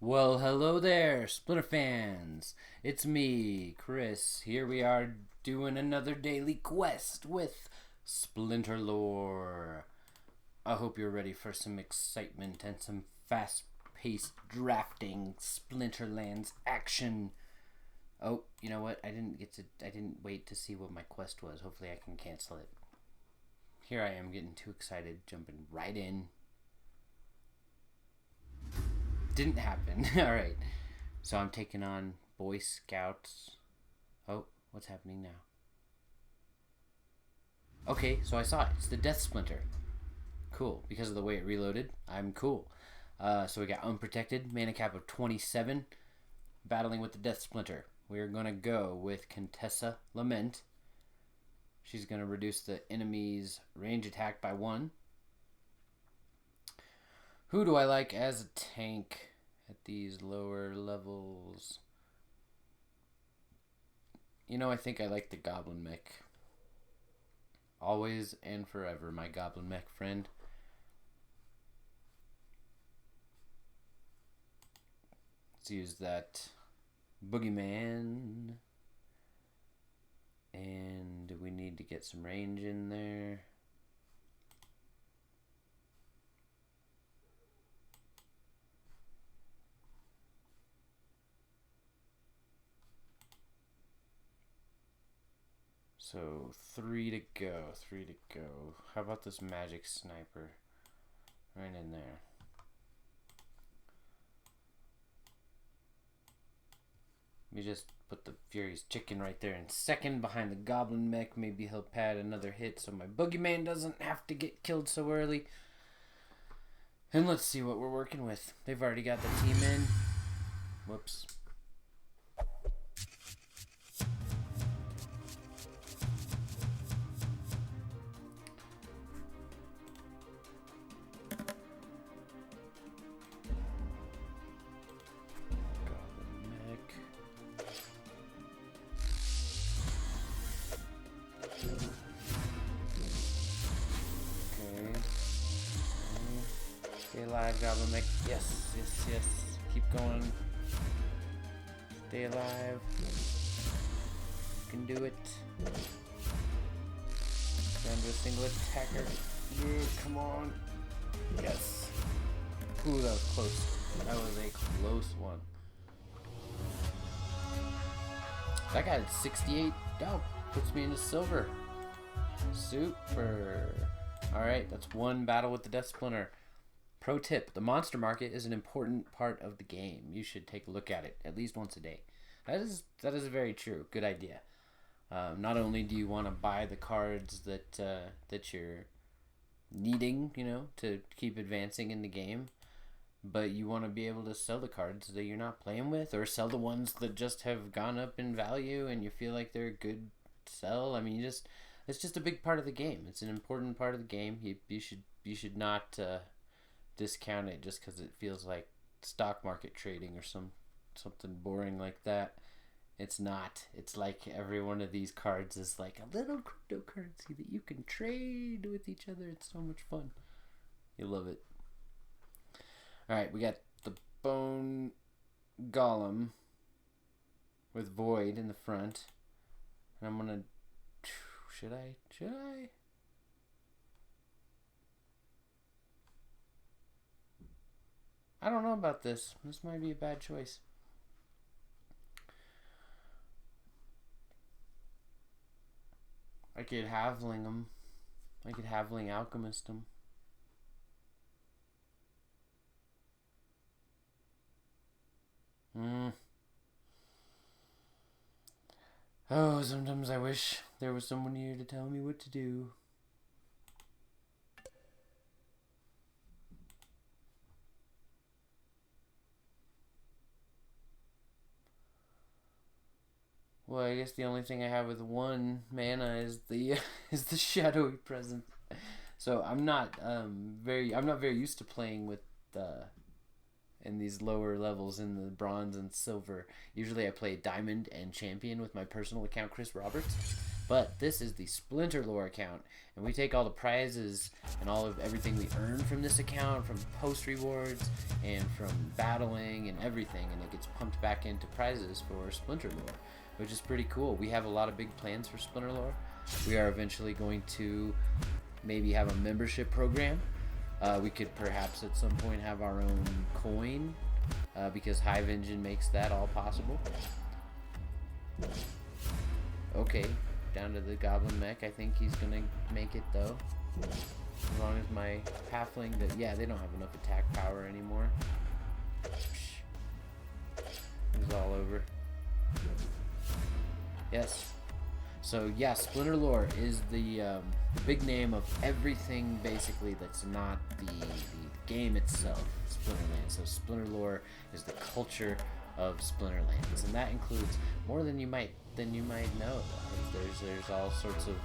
Well, hello there, Splinter fans. It's me, Chris. Here we are doing another daily quest with SplinterLore. I hope you're ready for some excitement and some fast-paced drafting Splinterlands action. Oh, you know what? I didn't wait to see what my quest was. Hopefully I can cancel it. Here I am getting too excited, jumping right in. Didn't happen. Alright. So I'm taking on Boy Scouts. Oh, what's happening now? Okay, so I saw it. It's the Death Splinter. Cool. Because of the way it reloaded, I'm cool. So we got Unprotected, mana cap of 27, battling with the Death Splinter. We're going to go with Contessa Lament. She's going to reduce the enemy's range attack by 1. Who do I like as a tank at these lower levels? You know, I think I like the Goblin Mech. Always and forever, my Goblin Mech friend. Let's use that Boogeyman. And we need to get some range in there. So 3 to go, 3 to go. How about this magic sniper? Right in there. Let me just put the Fury's Chicken right there in second behind the Goblin Mech. Maybe he'll pad another hit so my Boogeyman doesn't have to get killed so early. And let's see what we're working with. They've already got the team in. Whoops. Stay alive, Goblin Mech. Yes, yes, yes. Keep going. Stay alive. You can do it. Down to a single attacker. Yeah, come on. Yes. Ooh, that was close. That was a close one. That guy had 68. Oh, puts me into silver. Super. Alright, that's one battle with the Death Splinter. Pro tip, the monster market is an important part of the game. You should take a look at it at least once a day. That is very true. Good idea. Not only do you want to buy the cards that you're needing, you know, to keep advancing in the game, but you want to be able to sell the cards that you're not playing with, or sell the ones that just have gone up in value and you feel like they're a good sell. I mean, it's just a big part of the game. It's an important part of the game. You should not discount it just because it feels like stock market trading or something boring like that. It's not. It's like every one of these cards is like a little cryptocurrency that you can trade with each other. It's so much fun. You love it. Alright, we got the Bone Golem with Void in the front. And I'm gonna... Should I? I don't know about this. This might be a bad choice. I could Halfling him. I could Halfling Alchemist him. Oh, sometimes I wish there was someone here to tell me what to do. Well, I guess the only thing I have with 1 mana is the Shadowy Presence. So I'm not very used to playing with in these lower levels in the bronze and silver. Usually I play Diamond and Champion with my personal account, Chris Roberts. But this is the SplinterLore account, and we take all the prizes and all of everything we earn from this account, from post rewards and from battling and everything, and it gets pumped back into prizes for SplinterLore, which is pretty cool. We have a lot of big plans for SplinterLore. We are eventually going to maybe have a membership program. We could perhaps at some point have our own coin, because Hive Engine makes that all possible. Okay, down to the Goblin Mech. I think he's gonna make it though. As long as my halfling, yeah, they don't have enough attack power anymore. It's all over. Yes. So yeah, SplinterLore is the big name of everything basically that's not the game itself, Splinterlands. So SplinterLore is the culture of Splinterlands, and that includes more than you might know. There's all sorts of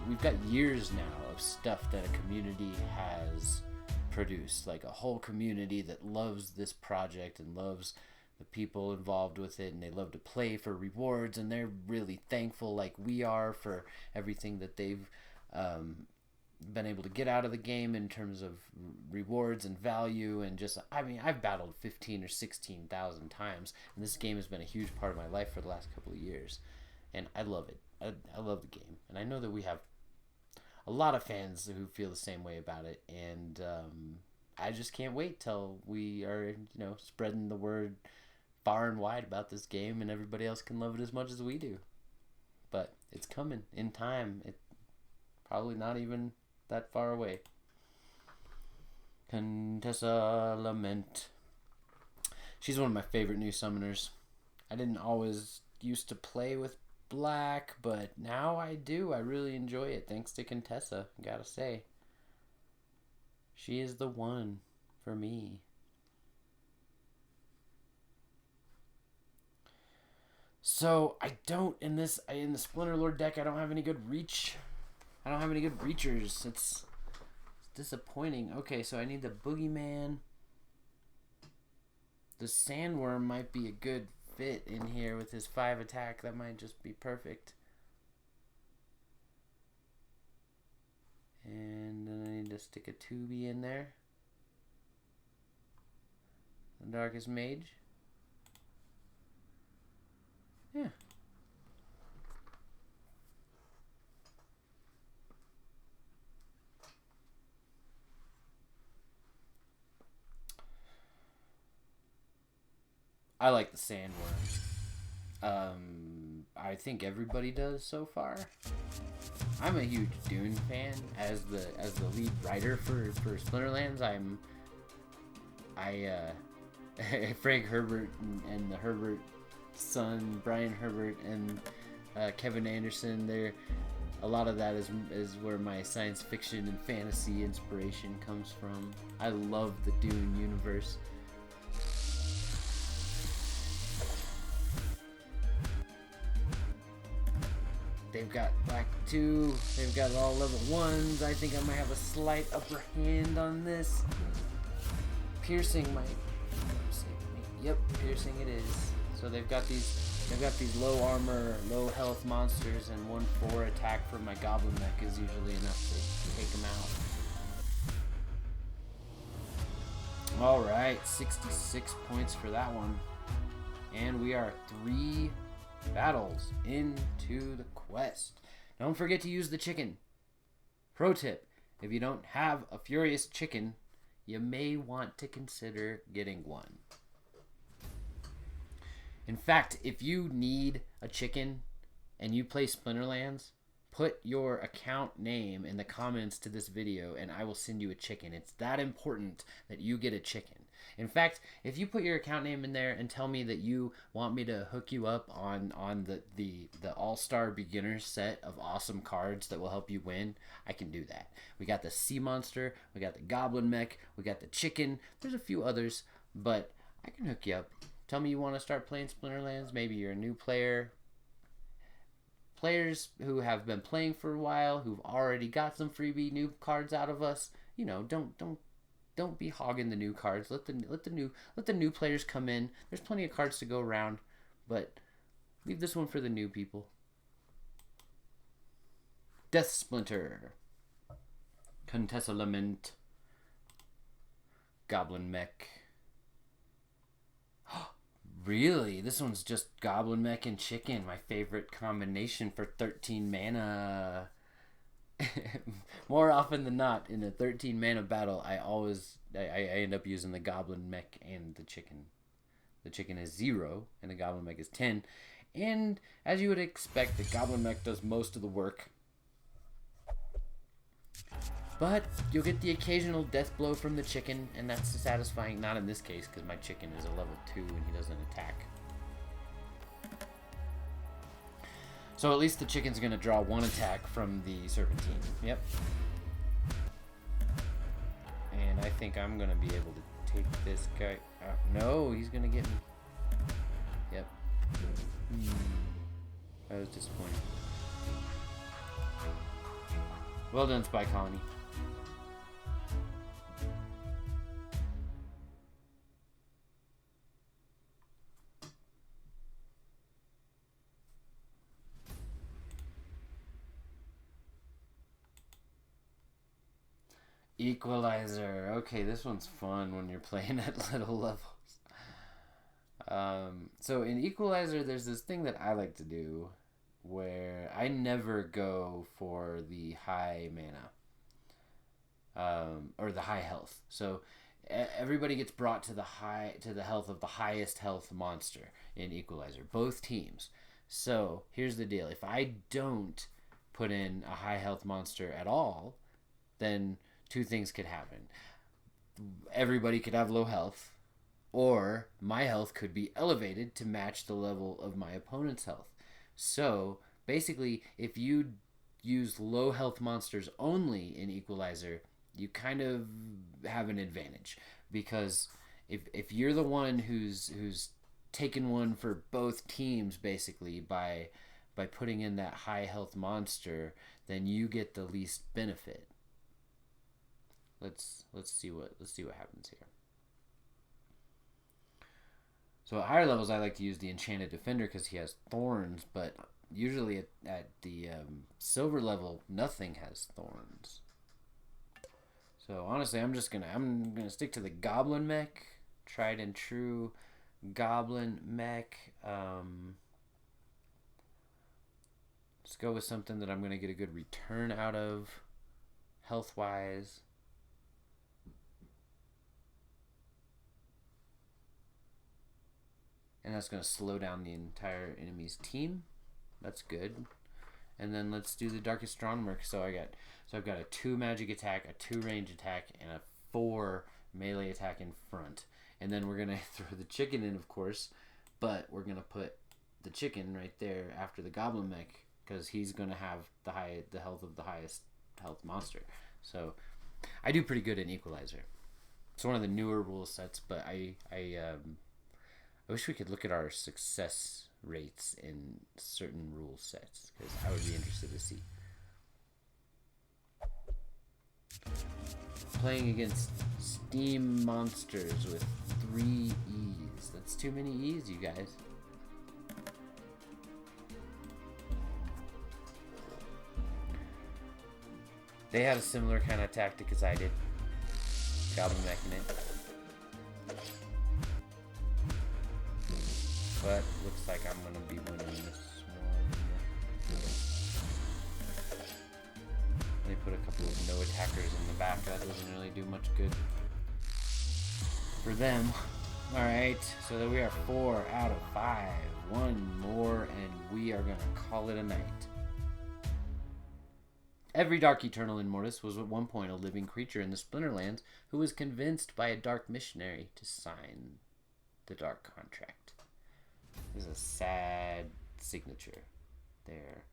we've got years now of stuff that a community has produced, like a whole community that loves this project and loves the people involved with it, and they love to play for rewards, and they're really thankful, like we are, for everything that they've been able to get out of the game in terms of rewards and value. And just, I mean, I've battled 15 or 16,000 times, and this game has been a huge part of my life for the last couple of years, and I love it. I love the game, and I know that we have a lot of fans who feel the same way about it, and I just can't wait till we are, spreading the word far and wide about this game, and everybody else can love it as much as we do. But it's coming in time. It probably not even that far away. Contessa Lament. She's one of my favorite new summoners. I didn't always used to play with black, but now I do. I really enjoy it thanks to Contessa, gotta say. She is the one for me. So I don't, in the SplinterLore deck, I don't have any good reach. I don't have any good reachers. It's disappointing. Okay, so I need the Boogeyman. The Sandworm might be a good fit in here with his 5 attack. That might just be perfect. And then I need to stick a 2B in there. The Darkest Mage. Yeah. I like the Sandworm. I think everybody does so far. I'm a huge Dune fan. As the lead writer for Splinterlands, Frank Herbert and the Herbert son, Brian Herbert, and Kevin Anderson, a lot of that is where my science fiction and fantasy inspiration comes from. I love the Dune universe. They've got black 2. They've got all level 1s. I think I might have a slight upper hand on this. Piercing might save me. Yep, piercing it is. So they've got these low armor, low health monsters, and 1/4 attack from my Goblin Mech is usually enough to take them out. All right, 66 points for that one, and we are 3 battles into the quest. Don't forget to use the chicken. Pro tip: if you don't have a furious chicken, you may want to consider getting one. In fact, if you need a chicken and you play Splinterlands, put your account name in the comments to this video and I will send you a chicken. It's that important that you get a chicken. In fact, if you put your account name in there and tell me that you want me to hook you up on the all-star beginner set of awesome cards that will help you win, I can do that. We got the Sea Monster, we got the Goblin Mech, we got the chicken. There's a few others, but I can hook you up. Tell me you want to start playing Splinterlands. Maybe you're a new player. Players who have been playing for a while, who've already got some freebie new cards out of us, don't be hogging the new cards. Let the new players come in. There's plenty of cards to go around, but leave this one for the new people. Death Splinter. Contessa Lament. Goblin Mech. Really? This one's just Goblin Mech and Chicken. My favorite combination for 13 mana. More often than not, in a 13 mana battle, I end up using the Goblin Mech and the Chicken. The Chicken is 0, and the Goblin Mech is 10. And as you would expect, the Goblin Mech does most of the work. But you'll get the occasional death blow from the Chicken, and that's satisfying. Not in this case, because my Chicken is a level 2 and he doesn't attack. So at least the Chicken's going to draw 1 attack from the Serpentine. Yep. And I think I'm going to be able to take this guy out. No, he's going to get me. Yep. That was disappointing. Well done, Spy Colony. Equalizer. Okay, this one's fun when you're playing at little levels. So in Equalizer, there's this thing that I like to do where I never go for the high mana. Or the high health. So everybody gets brought to the health of the highest health monster in Equalizer. Both teams. So here's the deal. If I don't put in a high health monster at all, then 2 things could happen. Everybody could have low health, or my health could be elevated to match the level of my opponent's health. So basically, if you use low health monsters only in Equalizer, you kind of have an advantage, because if you're the one who's taken one for both teams basically by putting in that high health monster, then you get the least benefit. Let's see what happens here. So at higher levels, I like to use the Enchanted Defender because he has thorns, but usually at the silver level, nothing has thorns. So honestly, I'm gonna stick to the Goblin Mech, tried and true Goblin Mech. Let's go with something that I'm gonna get a good return out of, health wise. And that's going to slow down the entire enemy's team. That's good. And then let's do the Darkest Astronomer. So I've got a 2 magic attack, a 2 range attack, and a 4 melee attack in front. And then we're going to throw the Chicken in, of course. But we're going to put the Chicken right there after the Goblin Mech, because he's going to have the health of the highest health monster. So I do pretty good in Equalizer. It's one of the newer rule sets, but I wish we could look at our success rates in certain rule sets, because I would be interested to see. Playing against Steam monsters with 3 E's. That's too many E's, you guys. They had a similar kind of tactic as I did. Goblin Mech in it. But looks like I'm going to be winning this one. They put a couple of no attackers in the back. That doesn't really do much good for them. Alright, so that we are 4 out of 5. 1 more and we are going to call it a night. Every Dark Eternal in Mortis was at one point a living creature in the Splinterlands who was convinced by a Dark Missionary to sign the Dark Contract. This is a sad signature there.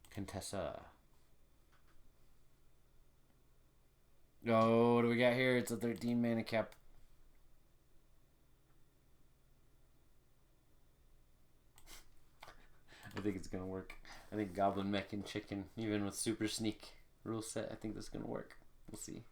Contessa. Oh, what do we got here? It's a 13 mana cap. I think it's gonna work. I think Goblin Mech and Chicken, even with Super Sneak rule set, I think that's gonna work. We'll see.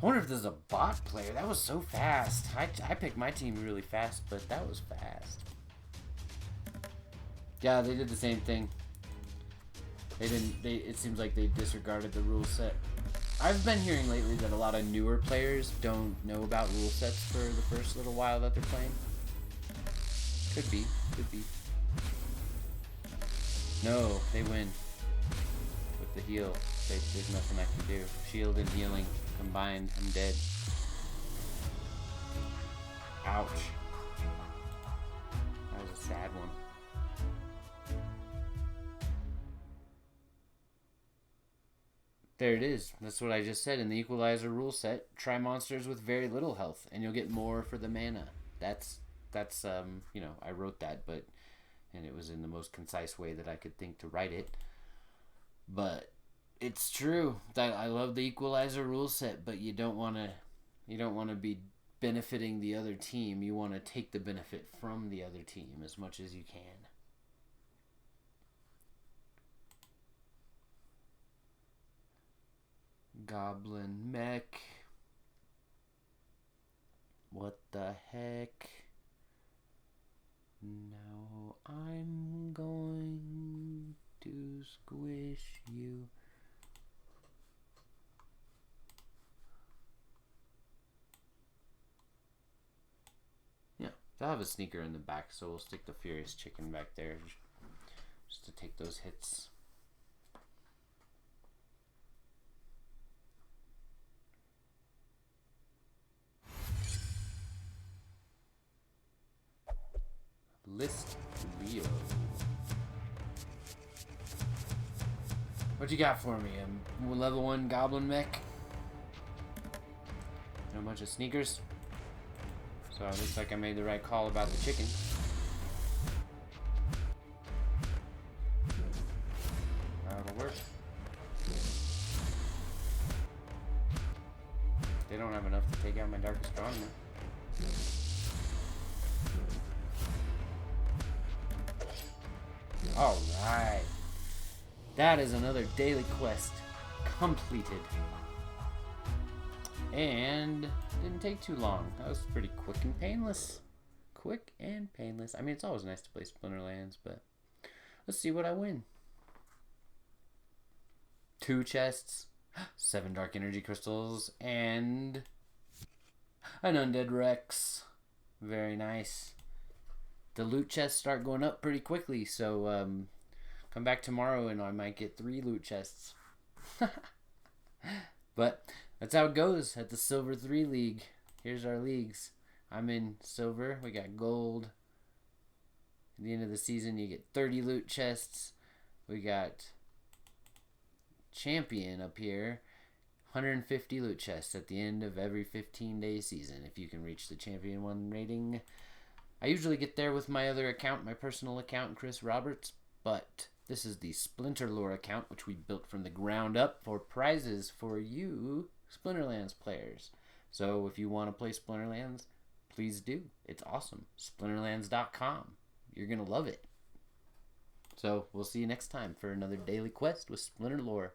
I wonder if there's a bot player. That was so fast. I picked my team really fast, but that was fast. Yeah, they did the same thing. It seems like they disregarded the rule set. I've been hearing lately that a lot of newer players don't know about rule sets for the first little while that they're playing. Could be. No, they win. With the heal. There's nothing I can do. Shield and healing combined. I'm dead. Ouch. That was a sad one. There it is. That's what I just said. In the Equalizer rule set, try monsters with very little health, and you'll get more for the mana. That's you know, I wrote that, and it was in the most concise way that I could think to write it. But it's true that I love the Equalizer rule set, but you don't want to be benefiting the other team. You want to take the benefit from the other team as much as you can. Goblin mech. What the heck? Now I'm going to squish you. Yeah, they'll have a sneaker in the back, so we'll stick the Furious Chicken back there just to take those hits. List Leo. What you got for me? A level 1 Goblin mech. And a bunch of sneakers. So it looks like I made the right call about the chicken. That'll work. They don't have enough to take out my Darkest Strong now. Alright. That is another daily quest completed. And didn't take too long. That was pretty quick and painless. Quick and painless. I mean, it's always nice to play Splinterlands, but let's see what I win. 2 chests, 7 dark energy crystals, and an undead Rex. Very nice. The loot chests start going up pretty quickly, so come back tomorrow and I might get 3 loot chests. But that's how it goes at the Silver 3 League. Here's our leagues. I'm in Silver. We got Gold. At the end of the season, you get 30 loot chests. We got Champion up here. 150 loot chests at the end of every 15-day season if you can reach the Champion 1 rating. I usually get there with my other account, my personal account, Chris Roberts, but this is the SplinterLore account, which we built from the ground up for prizes for you Splinterlands players. So if you want to play Splinterlands, please do. It's awesome. Splinterlands.com. You're going to love it. So we'll see you next time for another daily quest with SplinterLore.